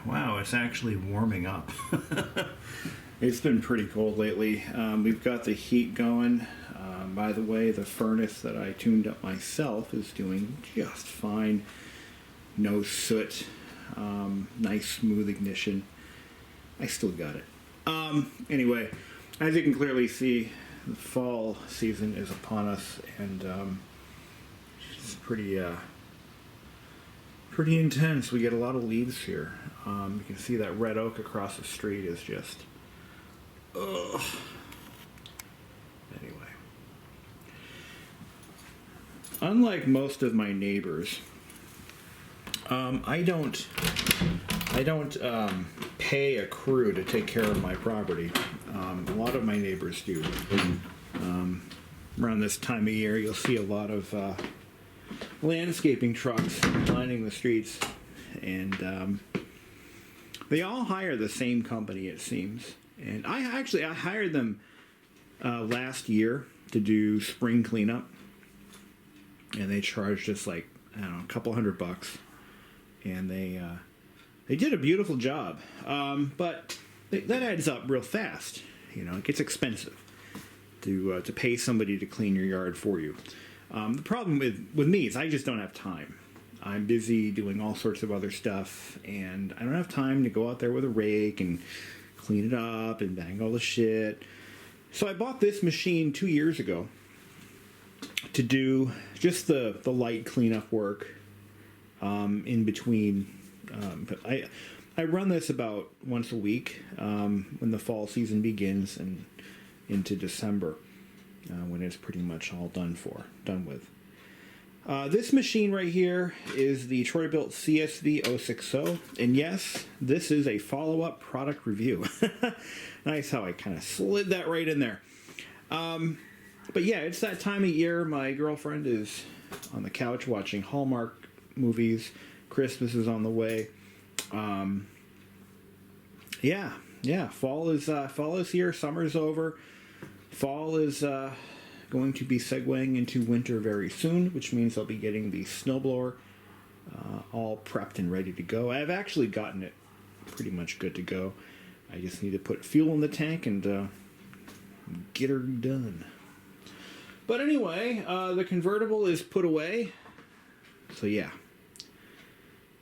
Wow, it's actually warming up. It's been pretty cold lately. We've got the heat going. By the way, the furnace that I tuned up myself is doing just fine. No soot. Nice smooth ignition. I still got it. Anyway, as you can clearly see, the fall season is upon us, and it's pretty intense. We get a lot of leaves here. You can see that red oak across the street is just, ugh. Anyway, unlike most of my neighbors, I don't pay a crew to take care of my property. A lot of my neighbors do. Around this time of year, you'll see a lot of landscaping trucks lining the streets, and they all hire the same company, it seems. And I hired them last year to do spring cleanup, and they charged us like, I don't know, a couple $100, and they did a beautiful job. But that adds up real fast. You know, it gets expensive to pay somebody to clean your yard for you. The problem with me is I just don't have time. I'm busy doing all sorts of other stuff, and I don't have time to go out there with a rake and clean it up and bang all the shit. So I bought this machine 2 years ago to do just the light cleanup work in between. But I run this about once a week when the fall season begins and into December, when it's pretty much all done with. This machine right here is the Troy-Bilt CSV 060, and yes, this is a follow-up product review. Nice how I kind of slid that right in there. But yeah, it's that time of year. My girlfriend is on the couch watching Hallmark movies. Christmas is on the way. Yeah, fall is here. Summer's over. Fall is going to be segueing into winter very soon, which means I'll be getting the snowblower all prepped and ready to go. I've actually gotten it pretty much good to go. I just need to put fuel in the tank and get her done. But anyway, the convertible is put away. So yeah,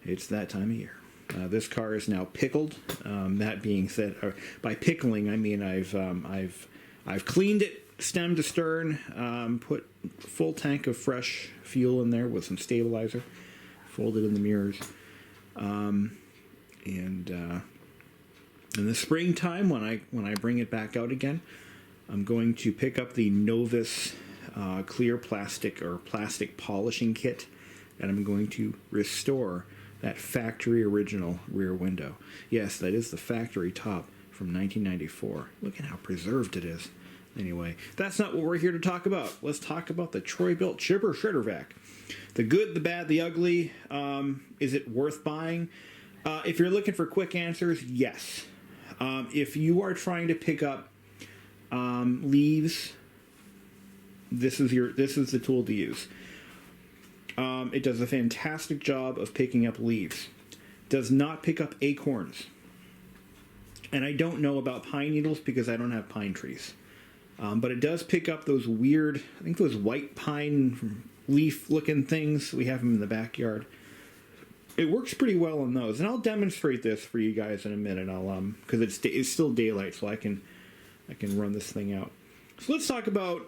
it's that time of year. This car is now pickled. That being said, by pickling I mean I've cleaned it stem to stern, put full tank of fresh fuel in there with some stabilizer, folded in the mirrors, and in the springtime when I bring it back out again, I'm going to pick up the Novus clear plastic or plastic polishing kit, and I'm going to restore that factory original rear window. Yes, that is the factory top from 1994. Look at how preserved it is. Anyway, that's not what we're here to talk about. Let's talk about the Troy-Bilt Chipper Shredder Vac. The good, the bad, the ugly. Is it worth buying? If you're looking for quick answers, yes. If you are trying to pick up leaves, this is the tool to use. It does a fantastic job of picking up leaves. Does not pick up acorns. And I don't know about pine needles because I don't have pine trees. But it does pick up those weird, I think those white pine leaf-looking things. We have them in the backyard. It works pretty well on those, and I'll demonstrate this for you guys in a minute. I'll because it's still daylight, so I can run this thing out. So let's talk about.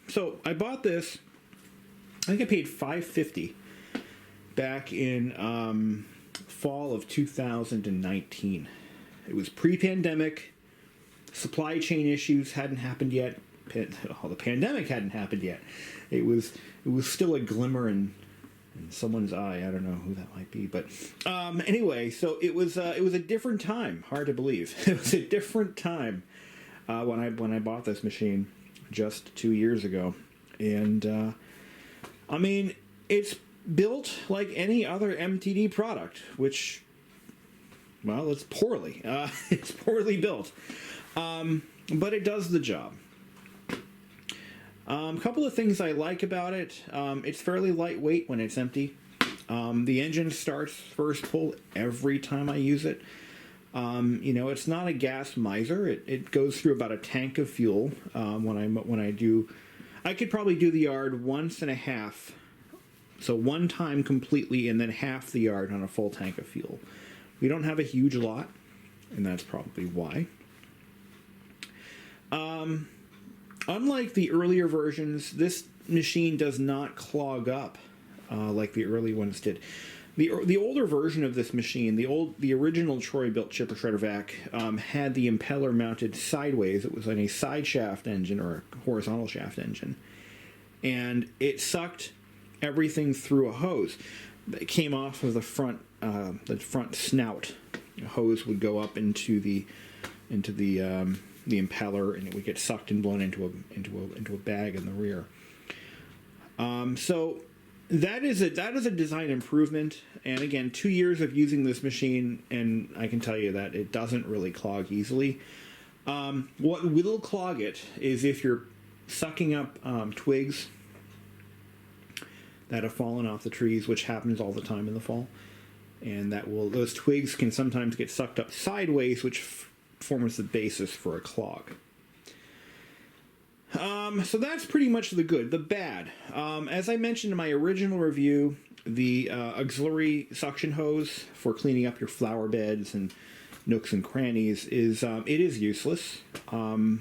So I bought this. I think I paid $550 back in fall of 2019. It was pre-pandemic. Supply chain issues hadn't happened yet. The pandemic hadn't happened yet. It was still a glimmer in someone's eye. I don't know who that might be, but anyway, so it was a different time. Hard to believe. It was a different time when I bought this machine just 2 years ago, and I mean, it's built like any other MTD product, which, well, it's poorly. It's poorly built. But it does the job. A couple of things I like about it. It's fairly lightweight when it's empty. The engine starts first pull every time I use it. It's not a gas miser. It goes through about a tank of fuel when I do. I could probably do the yard once and a half, so one time completely, and then half the yard on a full tank of fuel. We don't have a huge lot, and that's probably why. Unlike the earlier versions, this machine does not clog up like the early ones did. The older version of this machine, the original Troy-Bilt Chipper Shredder Vac, had the impeller mounted sideways. It was on a side shaft engine or a horizontal shaft engine, and it sucked everything through a hose that came off of the front snout. The hose would go up into the impeller, and it would get sucked and blown into a bag in the rear. So that is a design improvement, and again, 2 years of using this machine, and I can tell you that it doesn't really clog easily. What will clog it is if you're sucking up twigs that have fallen off the trees, which happens all the time in the fall, and those twigs can sometimes get sucked up sideways, which forms the basis for a clog. So that's pretty much the good. The bad, as I mentioned in my original review, the auxiliary suction hose for cleaning up your flower beds and nooks and crannies is useless. I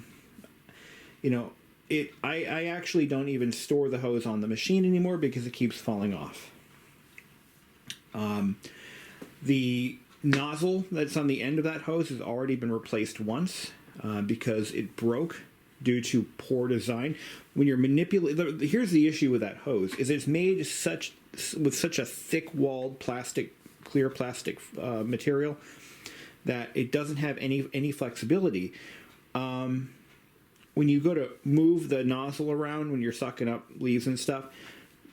actually don't even store the hose on the machine anymore because it keeps falling off. The nozzle that's on the end of that hose has already been replaced once because it broke due to poor design. When you're manipulating, here's the issue with that hose: is it's made with such a thick-walled clear plastic material that it doesn't have any flexibility. When you go to move the nozzle around when you're sucking up leaves and stuff,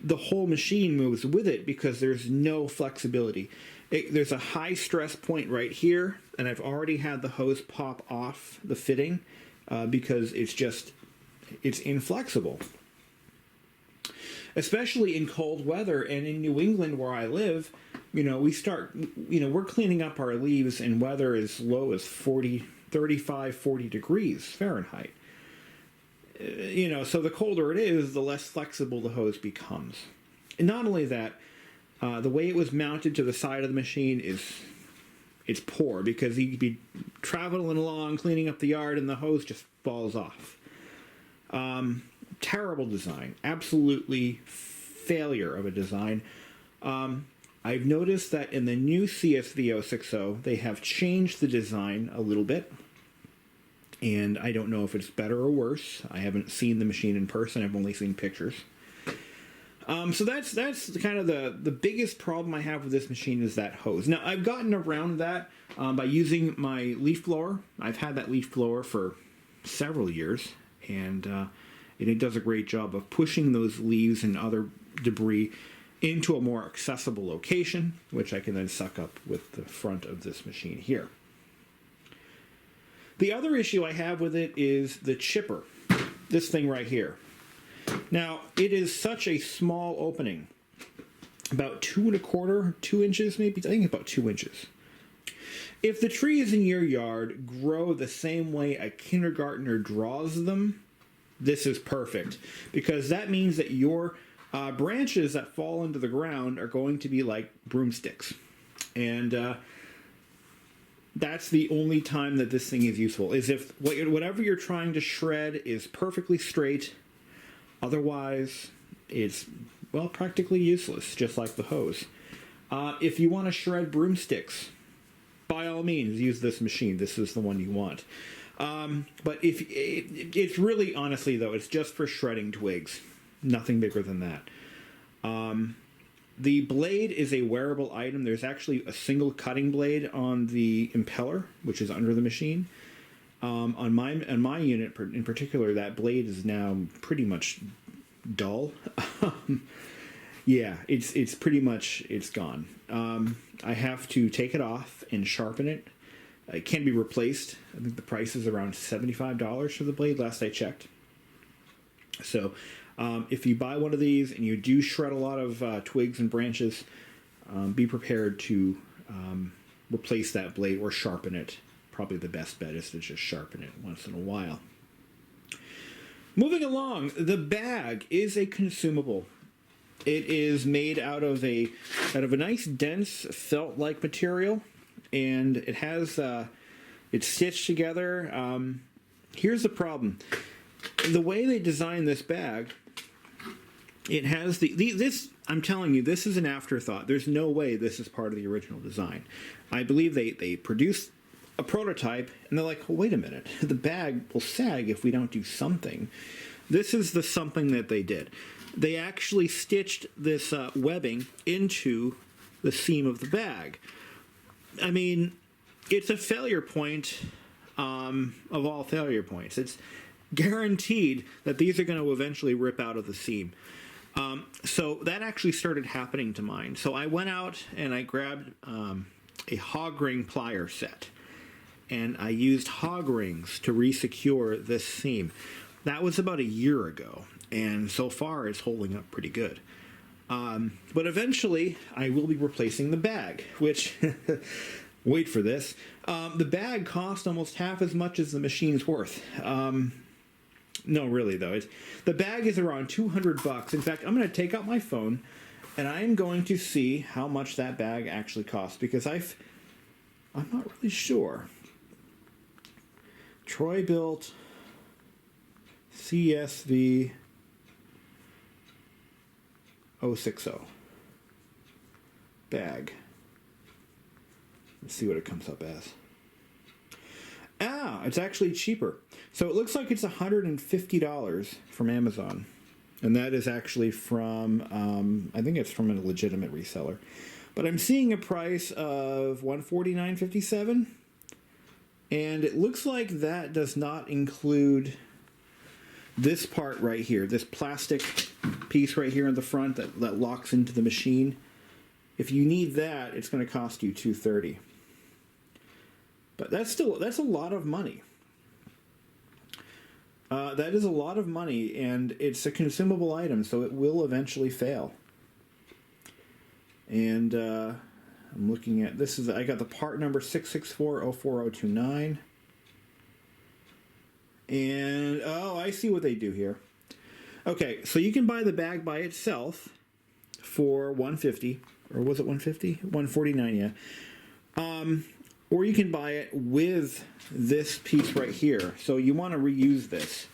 the whole machine moves with it because there's no flexibility. There's a high stress point right here, and I've already had the hose pop off the fitting because it's inflexible. Especially in cold weather, and in New England where I live, we're cleaning up our leaves in weather as low as 35, 40 degrees Fahrenheit. So the colder it is, the less flexible the hose becomes. And not only that, the way it was mounted to the side of the machine it's poor, because you could be traveling along, cleaning up the yard, and the hose just falls off. Terrible design. Absolutely failure of a design. I've noticed that in the new CSV 060, they have changed the design a little bit. And I don't know if it's better or worse. I haven't seen the machine in person. I've only seen pictures. So that's kind of the biggest problem I have with this machine is that hose. Now, I've gotten around that by using my leaf blower. I've had that leaf blower for several years, and it does a great job of pushing those leaves and other debris into a more accessible location, which I can then suck up with the front of this machine here. The other issue I have with it is the chipper, this thing right here. Now, it is such a small opening, about 2 inches, maybe, I think about 2 inches. If the trees in your yard grow the same way a kindergartner draws them, this is perfect, because that means that your branches that fall into the ground are going to be like broomsticks. And that's the only time that this thing is useful, is if whatever you're trying to shred is perfectly straight. Otherwise, it's, practically useless, just like the hose. If you want to shred broomsticks, by all means, use this machine. This is the one you want. But it's really, honestly, though, it's just for shredding twigs. Nothing bigger than that. The blade is a wearable item. There's actually a single cutting blade on the impeller, which is under the machine. On my unit in particular, that blade is now pretty much dull. Yeah, it's pretty much, it's gone. I have to take it off and sharpen it. It can be replaced. I think the price is around $75 for the blade, last I checked. So if you buy one of these and you do shred a lot of twigs and branches, be prepared to replace that blade or sharpen it. Probably the best bet is to just sharpen it once in a while. Moving along, the bag is a consumable. It is made out of a nice dense felt-like material, and it has it's stitched together. Here's the problem: the way they designed this bag, it has this. I'm telling you, this is an afterthought. There's no way this is part of the original design. I believe they produced a prototype, and they're like, well, wait a minute, the bag will sag if we don't do something. This is the something that they did. They actually stitched this webbing into the seam of the bag. I mean, it's a failure point of all failure points. It's guaranteed that these are going to eventually rip out of the seam. So that actually started happening to mine. So I went out and I grabbed a hog ring plier set, and I used hog rings to re-secure this seam. That was about a year ago, and so far it's holding up pretty good. But eventually I will be replacing the bag, which, wait for this, the bag cost almost half as much as the machine's worth. No, really though, the bag is around $200. In fact, I'm going to take out my phone and I am going to see how much that bag actually costs, because I'm not really sure. Troy-Bilt CSV 060 bag. Let's see what it comes up as. Ah, it's actually cheaper. So it looks like it's $150 from Amazon. And that is actually from, I think it's from a legitimate reseller. But I'm seeing a price of $149.57. And it looks like that does not include this part right here, this plastic piece right here in the front that locks into the machine. If you need that, it's going to cost you $230. But that's a lot of money. That is a lot of money, and it's a consumable item, so it will eventually fail. And I'm looking at this. I got the part number 664-04029. And oh, I see what they do here. Okay, so you can buy the bag by itself for $150, or was it $150? $149, yeah. Or you can buy it with this piece right here. So you want to reuse this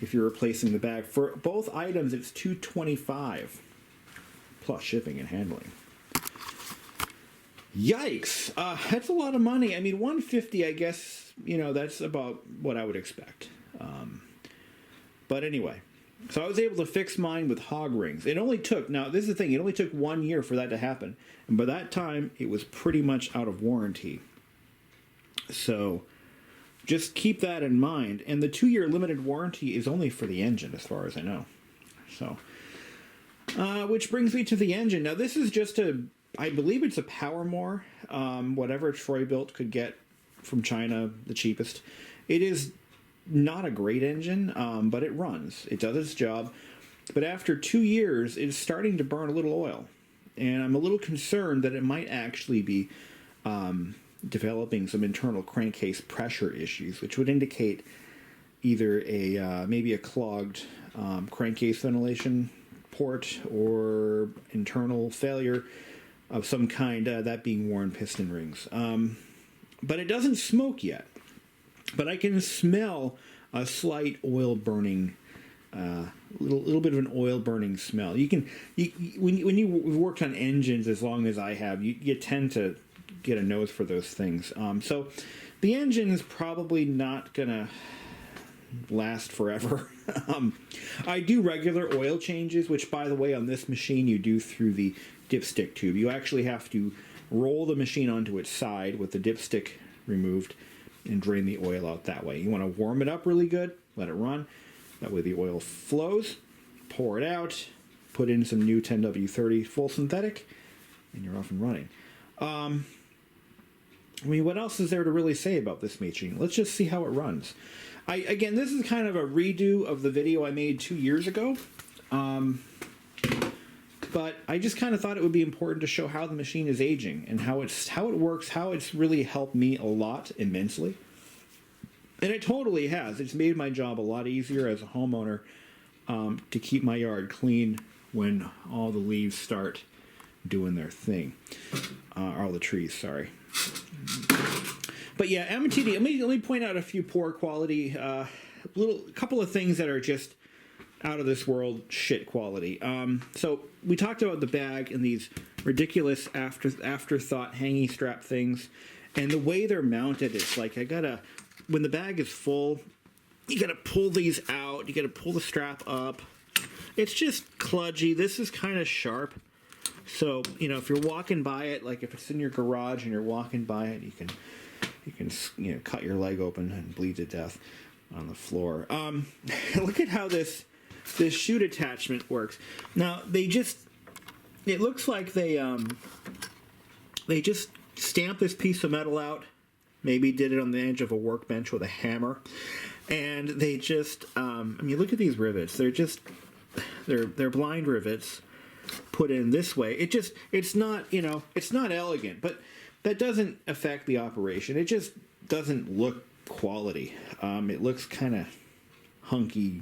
if you're replacing the bag. For both items, it's $225 plus shipping and handling. Yikes! That's a lot of money. I mean, $150, I guess, that's about what I would expect. But anyway, so I was able to fix mine with hog rings. It only took, now this is the thing, it only took 1 year for that to happen. And by that time, it was pretty much out of warranty. So just keep that in mind. And the 2-year limited warranty is only for the engine, as far as I know. So, which brings me to the engine. Now this is just I believe it's a Powermore, whatever Troy-Bilt could get from China, the cheapest. It is not a great engine, but it runs. It does its job. But after 2 years, it's starting to burn a little oil. And I'm a little concerned that it might actually be developing some internal crankcase pressure issues, which would indicate either maybe a clogged crankcase ventilation port or internal failure of some kind, that being worn piston rings. But it doesn't smoke yet. But I can smell a slight oil burning, little bit of an oil burning smell. When you worked on engines as long as I have, you tend to get a nose for those things. So the engine is probably not gonna last forever. I do regular oil changes, which, by the way, on this machine you do through the dipstick tube. You actually have to roll the machine onto its side with the dipstick removed and drain the oil out that way. You want to warm it up really good, let it run. That way the oil flows. Pour it out, put in some new 10W30 full synthetic, and you're off and running. I mean, what else is there to really say about this machine? Let's just see how it runs. Again, this is kind of a redo of the video I made 2 years ago. But I just kind of thought it would be important to show how the machine is aging and how it works, how it's really helped me a lot immensely. And it totally has. It's made my job a lot easier as a homeowner to keep my yard clean when all the leaves start doing their thing. All the trees, sorry. But yeah, MTD, let me point out a few poor quality, couple of things that are just out of this world shit quality. So we talked about the bag and these ridiculous afterthought hanging strap things, and the way they're mounted, it's like when the bag is full, you gotta pull these out, you gotta pull the strap up. It's just kludgy. This is kind of sharp. So, if you're walking by it, like if it's in your garage and you're walking by it, you can cut your leg open and bleed to death on the floor. Look at how this chute attachment works. Now, it looks like they just stamped this piece of metal out, maybe did it on the edge of a workbench with a hammer, and they just, look at these rivets. They're blind rivets put in this way. It's not elegant, but that doesn't affect the operation. It just doesn't look quality. It looks kind of hunky.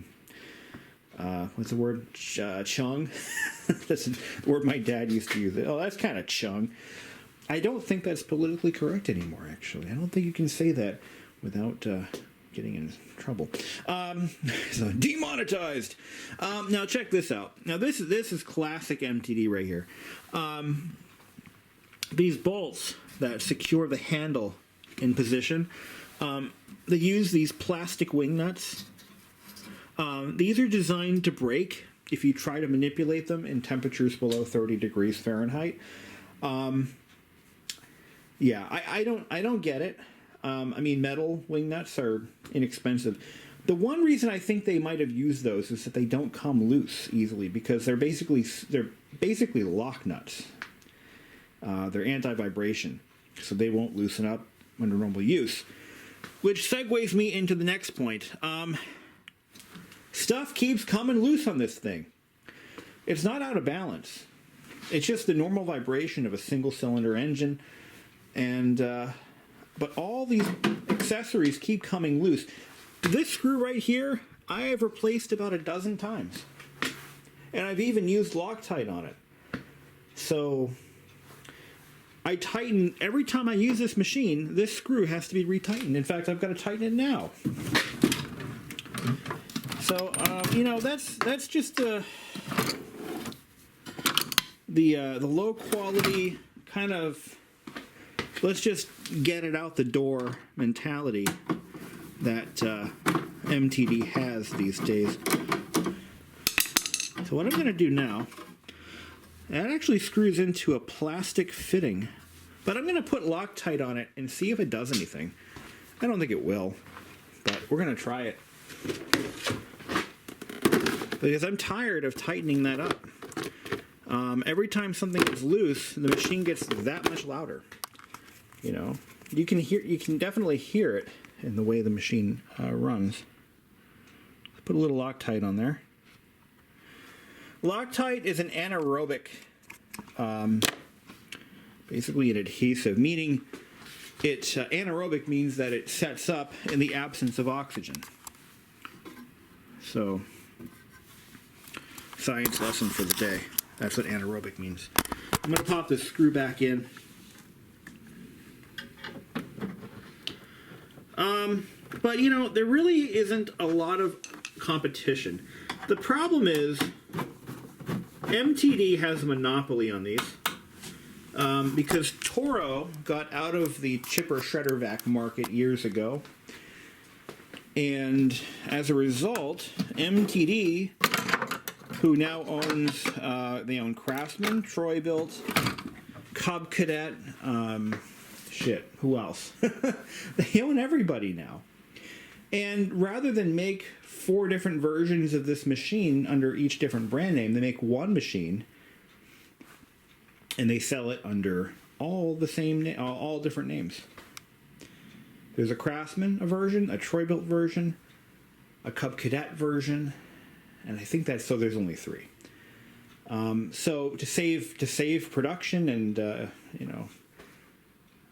What's the word? Chung? That's the word my dad used to use. Oh, that's kind of chung. I don't think that's politically correct anymore, actually. I don't think you can say that without getting in trouble. So demonetized. Now check this out. Now this is classic MTD right here. These bolts that secure the handle in position, they use these plastic wing nuts. These are designed to break if you try to manipulate them in temperatures below 30 degrees Fahrenheit. Yeah, I don't get it. Metal wing nuts are inexpensive. The one reason I think they might have used those is that they don't come loose easily because they're basically lock nuts. They're anti-vibration, so they won't loosen up under normal use. Which segues me into the next point. Stuff keeps coming loose on this thing. It's not out of balance. It's just the normal vibration of a single-cylinder engine, and but all these accessories keep coming loose. This screw right here, I have replaced about a dozen times, and I've even used Loctite on it. So I tighten every time I use this machine. This screw has to be retightened. In fact, I've got to tighten it now. So that's just the low quality kind of let's just get it out the door mentality that MTD has these days. So what I'm going to do now, that actually screws into a plastic fitting, but I'm going to put Loctite on it and see if it does anything. I don't think it will, but we're going to try it. Because I'm tired of tightening that up. Every time something is loose, the machine gets that much louder. You can definitely hear it in the way the machine runs. Put a little Loctite on there. Loctite is an anaerobic, basically an adhesive, meaning anaerobic means that it sets up in the absence of oxygen. So, science lesson for the day. That's what anaerobic means. I'm going to pop this screw back in. But, there really isn't a lot of competition. The problem is MTD has a monopoly on these because Toro got out of the Chipper Shredder Vac market years ago. And as a result, MTD, who now owns, they own Craftsman, Troy-Bilt, Cub Cadet, who else? They own everybody now. And rather than make 4 different versions of this machine under each different brand name, they make one machine, and they sell it under all the same, all different names. There's a Craftsman version, a Troy-Bilt version, a Cub Cadet version, and I think that's, so there's only 3. So to save production and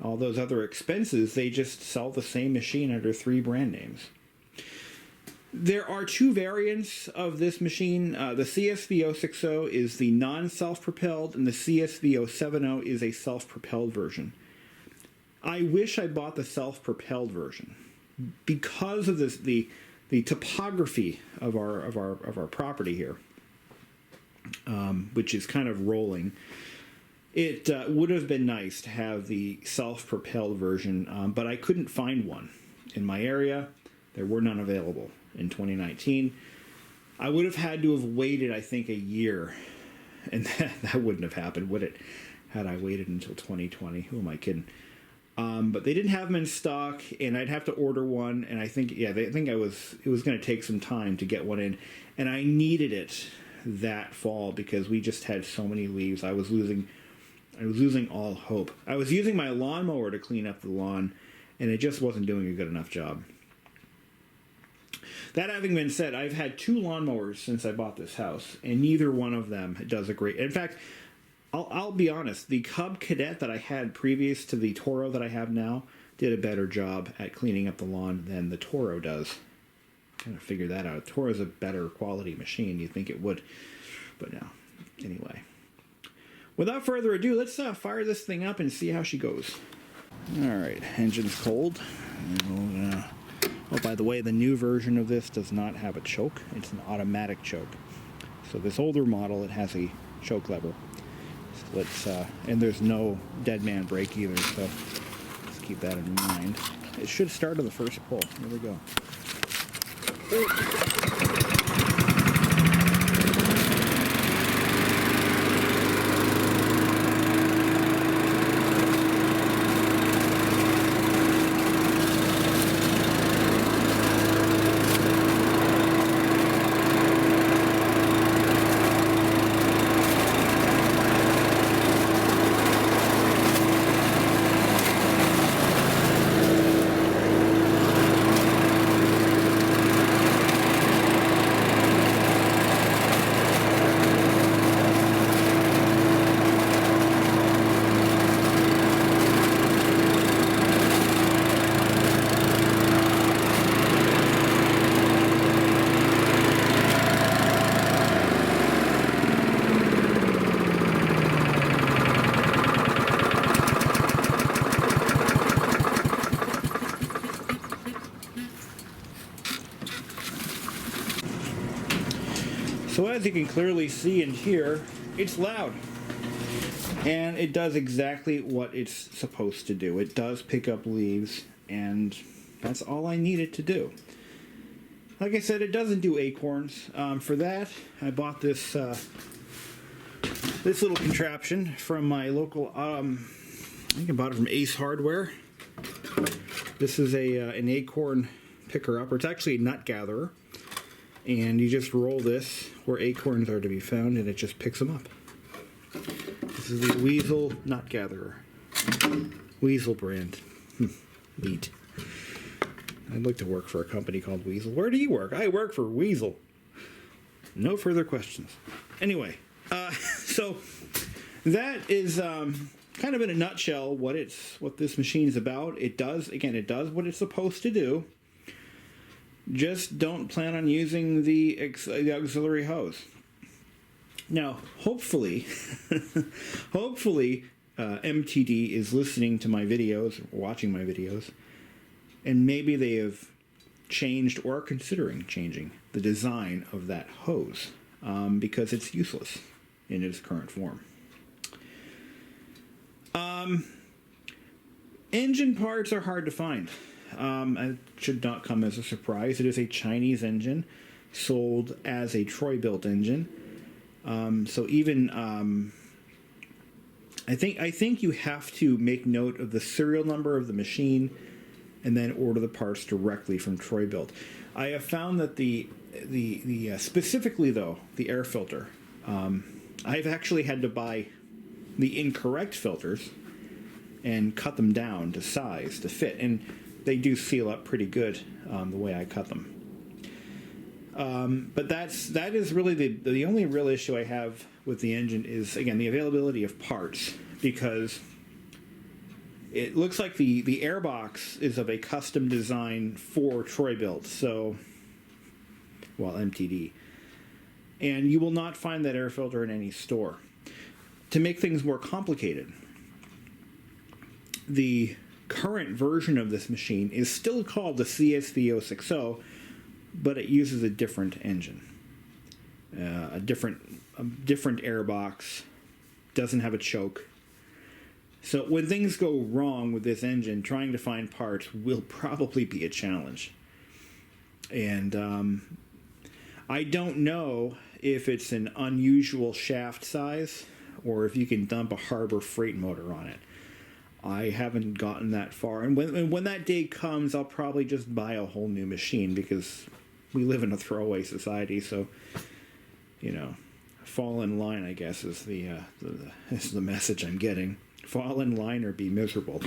all those other expenses, they just sell the same machine under 3 brand names. There are 2 variants of this machine. The CSV060 is the non-self-propelled, and the CSV070 is a self-propelled version. I wish I bought the self-propelled version because of this, the topography of our property here, which is kind of rolling. It would have been nice to have the self-propelled version, but I couldn't find one in my area. There were none available in 2019. I would have had to have waited, I think, a year, and that wouldn't have happened, would it? Had I waited until 2020. Who am I kidding? But they didn't have them in stock, and I'd have to order one. And I think, it was going to take some time to get one in, and I needed it that fall because we just had so many leaves. I was losing all hope. I was using my lawnmower to clean up the lawn, and it just wasn't doing a good enough job. That having been said, I've had 2 lawnmowers since I bought this house, and neither one of them does a great... In fact, I'll be honest, the Cub Cadet that I had previous to the Toro that I have now did a better job at cleaning up the lawn than the Toro does. Kind of figured that out. Toro's a better quality machine. You'd think it would, but no. Anyway. Without further ado, let's fire this thing up and see how she goes. Alright, engine's cold. Oh, by the way, the new version of this does not have a choke. It's an automatic choke. So this older model, it has a choke lever. So let's, and there's no dead man brake either, so let's keep that in mind. It should start on the first pull. Here we go. So as you can clearly see and hear, it's loud. And it does exactly what it's supposed to do. It does pick up leaves, and that's all I need it to do. Like I said, it doesn't do acorns. For that, I bought this this little contraption from my local, I think I bought it from Ace Hardware. This is an acorn picker-upper. It's actually a nut gatherer. And you just roll this where acorns are to be found, and it just picks them up. This is the Weasel Nut Gatherer. Weasel brand. Neat. I'd like to work for a company called Weasel. Where do you work? I work for Weasel. No further questions. Anyway, so that is kind of in a nutshell what this machine is about. It does what it's supposed to do. Just don't plan on using the auxiliary hose. Now, hopefully, MTD is listening to my videos, watching my videos, and maybe they have changed or are considering changing the design of that hose because it's useless in its current form. Engine parts are hard to find. It should not come as a surprise. It is a Chinese engine sold as a Troy-Bilt engine. So even I think you have to make note of the serial number of the machine and then order the parts directly from Troy-Bilt. I have found that the specifically though the air filter, I've actually had to buy the incorrect filters and cut them down to size to fit, and they do seal up pretty good the way I cut them. But that is really the only real issue I have with the engine is, again, the availability of parts, because it looks like the airbox is of a custom design for Troy-Bilt, so, well, MTD. And you will not find that air filter in any store. To make things more complicated, the current version of this machine is still called the CSV060, but it uses a different engine. A different airbox, doesn't have a choke. So when things go wrong with this engine, trying to find parts will probably be a challenge. And I don't know if it's an unusual shaft size or if you can dump a Harbor Freight motor on it. I haven't gotten that far. And when that day comes, I'll probably just buy a whole new machine, because we live in a throwaway society, so, you know, fall in line, I guess, is the message I'm getting. Fall in line or be miserable.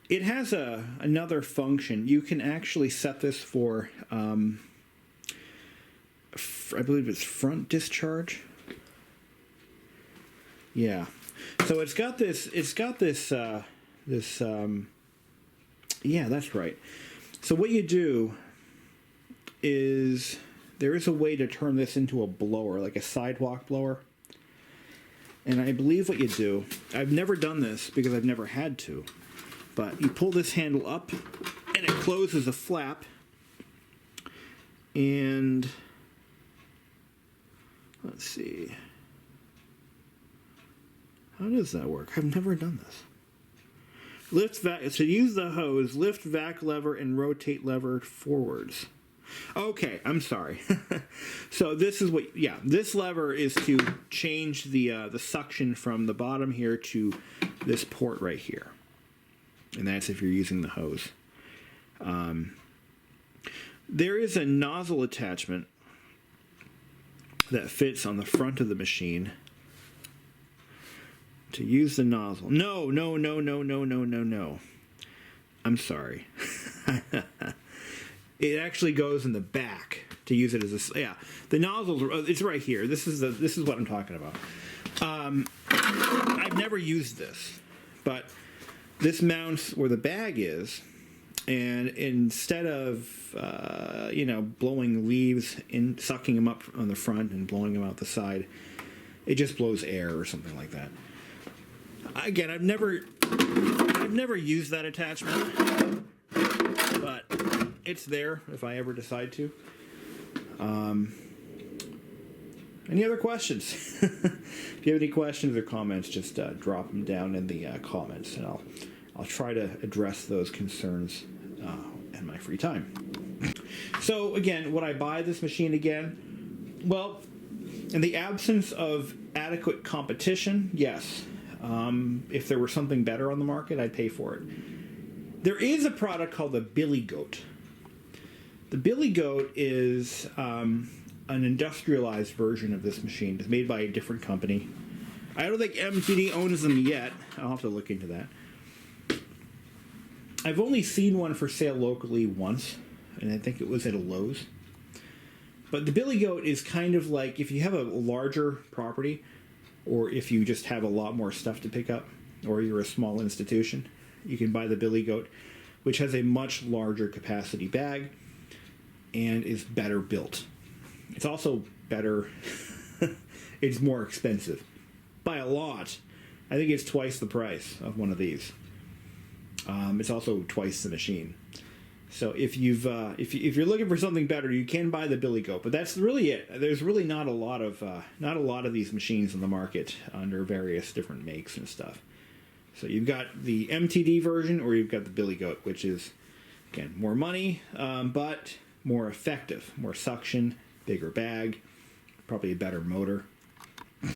It has another function. You can actually set this for, I believe it's front discharge. Yeah. So it's got this, yeah, that's right. So what you do is, there is a way to turn this into a blower, like a sidewalk blower. And I believe what you do, I've never done this because I've never had to, but you pull this handle up and it closes a flap, and let's see, how does that work? I've never done this. Lift vac, so use the hose, lift vac lever and rotate lever forwards. Okay, I'm sorry. So this is what, yeah, this lever is to change the suction from the bottom here to this port right here. And that's if you're using the hose. There is a nozzle attachment that fits on the front of the machine to use the nozzle. No. I'm sorry. It actually goes in the back to use it as a, yeah. The nozzles, it's right here. This is what I'm talking about. I've never used this, but this mounts where the bag is, and instead of blowing leaves in, sucking them up on the front and blowing them out the side, it just blows air or something like that. Again, I've never used that attachment, but it's there if I ever decide to. Any other questions? If you have any questions or comments, just drop them down in the comments, and I'll try to address those concerns in my free time. So again, would I buy this machine again? Well, in the absence of adequate competition, yes. If there were something better on the market, I'd pay for it. There is a product called the Billy Goat. The Billy Goat is an industrialized version of this machine. It's made by a different company. I don't think MTD owns them yet. I'll have to look into that. I've only seen one for sale locally once, and I think it was at a Lowe's. But the Billy Goat is kind of like, if you have a larger property, or if you just have a lot more stuff to pick up, or you're a small institution, you can buy the Billy Goat, which has a much larger capacity bag and is better built. It's also better, it's more expensive by a lot. I think it's twice the price of one of these. It's also twice the machine. So if you're looking for something better, you can buy the Billy Goat, but that's really it. There's really not a lot of these machines on the market under various different makes and stuff. So you've got the MTD version, or you've got the Billy Goat, which is, again, more money, but more effective, more suction, bigger bag, probably a better motor.